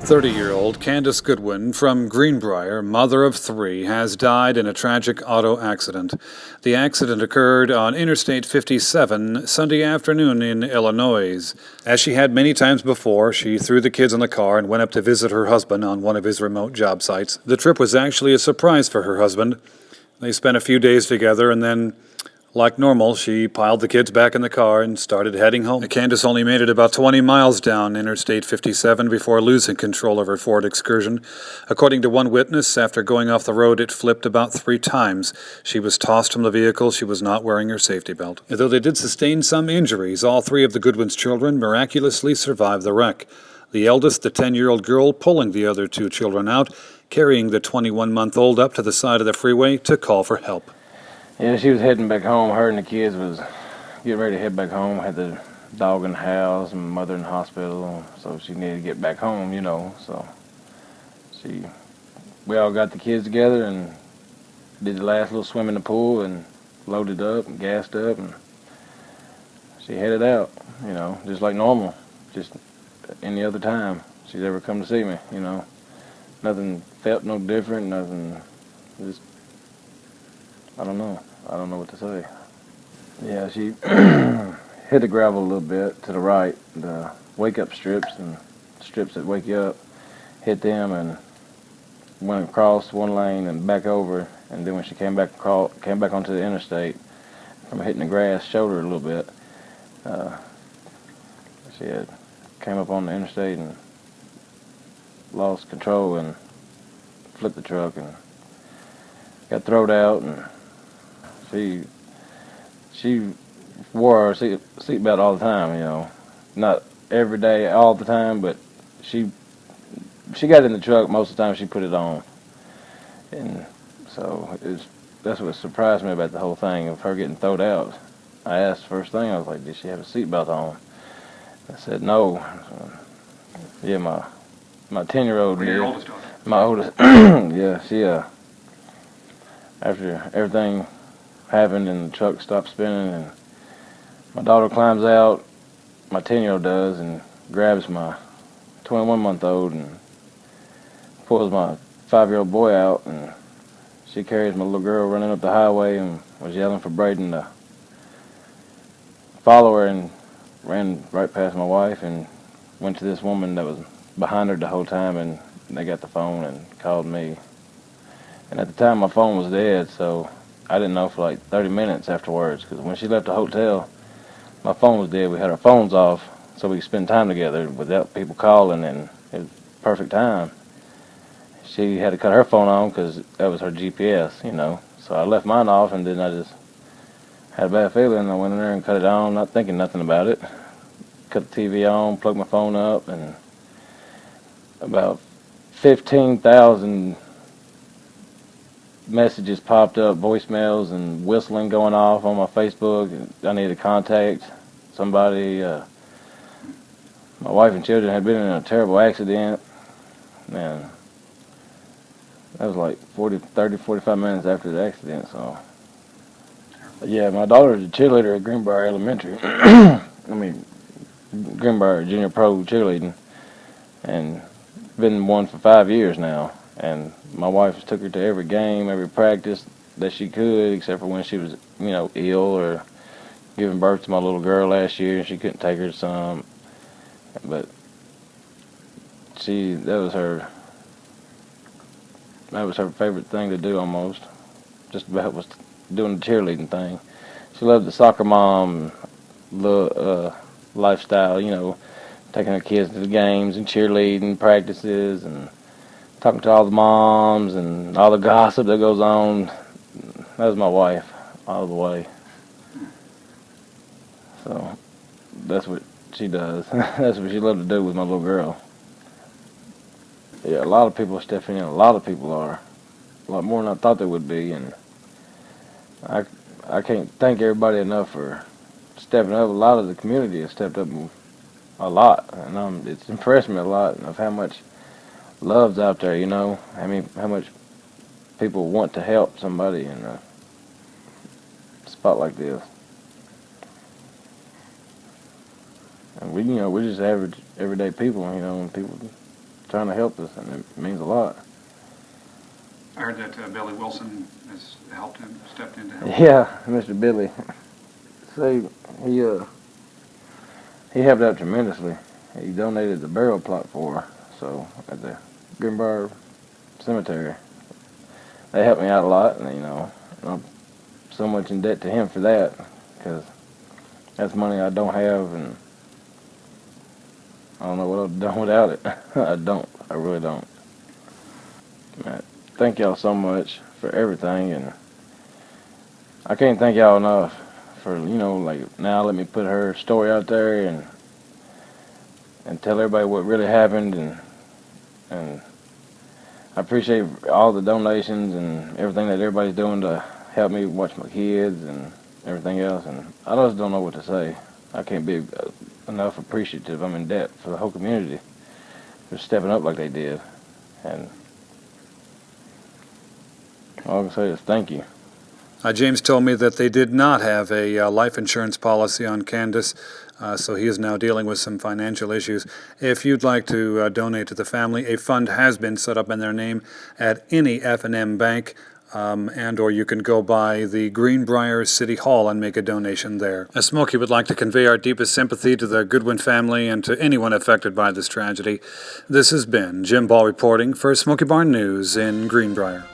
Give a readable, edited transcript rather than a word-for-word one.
30-year-old Candice Goodwin from Greenbrier, mother of three, has died in a tragic auto accident. The accident occurred on Interstate 57 Sunday afternoon in Illinois. As she had many times before, she threw the kids in the car and went up to visit her husband on one of his remote job sites. The trip was actually a surprise for her husband. They spent a few days together and then, like normal, she piled the kids back in the car and started heading home. Candace only made it about 20 miles down Interstate 57 before losing control of her Ford Excursion. According to one witness, after going off the road, it flipped about 3 times. She was tossed from the vehicle. She was not wearing her safety belt. Though they did sustain some injuries, all 3 of the Goodwin's children miraculously survived the wreck. The eldest, the 10-year-old girl, pulling the other 2 children out, carrying the 21-month-old up to the side of the freeway to call for help. Yeah, she was heading back home. Her and the kids was getting ready to head back home. Had the dog in the house and mother in the hospital, so she needed to get back home, So we all got the kids together and did the last little swim in the pool and loaded up and gassed up, and she headed out, just like normal, just any other time she's ever come to see me, Nothing felt no different, nothing, just, I don't know what to say. Yeah, she hit the gravel a little bit to the right, the wake-up strips and strips that wake you up, hit them and went across one lane and back over, and then when she came back onto the interstate from hitting the grass, showed her a little bit. She came up on the interstate and lost control and flipped the truck and got thrown out, and she wore her seatbelt all the time, not every day, all the time, but she got in the truck most of the time. She put it on, and so that's what surprised me about the whole thing of her getting thrown out. I asked first thing, I was like, did she have a seatbelt on? I said no. So, yeah, my 10-year-old did. Your oldest daughter? My oldest, yeah, she after everything happened and the truck stopped spinning and my daughter climbs out, my 10-year-old does, and grabs my 21-month-old and pulls my 5-year-old boy out, and she carries my little girl running up the highway and was yelling for Braden to follow her, and ran right past my wife and went to this woman that was behind her the whole time, and they got the phone and called me. And at the time my phone was dead, so I didn't know for like 30 minutes afterwards, because when she left the hotel, my phone was dead. We had our phones off so we could spend time together without people calling, and it was perfect time. She had to cut her phone on because that was her GPS, So I left mine off, and then I just had a bad feeling. I went in there and cut it on, not thinking nothing about it. Cut the TV on, plugged my phone up, and about 15,000 messages popped up, voicemails and whistling going off on my Facebook. I needed to contact somebody. My wife and children had been in a terrible accident, and that was like 45 minutes after the accident. So yeah, my daughter's a cheerleader at Greenbrier Elementary. Greenbrier Junior Pro cheerleading, and been one for 5 years now. And my wife took her to every game, every practice that she could, except for when she was, ill or giving birth to my little girl last year, and she couldn't take her to some. But that was her favorite thing to do almost. Just about was doing the cheerleading thing. She loved the soccer mom lifestyle, taking her kids to the games and cheerleading practices and talking to all the moms and all the gossip that goes on. That was my wife all the way. So that's what she does. That's what she loved to do with my little girl. Yeah, a lot of people are stepping in. A lot of people are. A lot more than I thought they would be. And I can't thank everybody enough for stepping up. A lot of the community has stepped up a lot. And it's impressed me a lot of how much love's out there, how much people want to help somebody in a spot like this. And we're just average, everyday people, and people trying to help us, and it means a lot. I heard that Billy Wilson has helped him, stepped in to help. Yeah, Mr. Billy. See, he helped out tremendously. He donated the burial plot for her, so at the Greenbrier Cemetery. They helped me out a lot, and I'm so much in debt to him for that, because that's money I don't have, and I don't know what I've done without it. I really don't. Man, thank y'all so much for everything, and I can't thank y'all enough for, like, now let me put her story out there and tell everybody what really happened, and I appreciate all the donations and everything that everybody's doing to help me watch my kids and everything else, and I just don't know what to say. I can't be enough appreciative. I'm in debt for the whole community for stepping up like they did, and all I can say is thank you. James told me that they did not have a life insurance policy on Candice, so he is now dealing with some financial issues. If you'd like to donate to the family, a fund has been set up in their name at any F&M bank, and or you can go by the Greenbrier City Hall and make a donation there. Smokey would like to convey our deepest sympathy to the Goodwin family and to anyone affected by this tragedy. This has been Jim Ball reporting for Smoky Barn News in Greenbrier.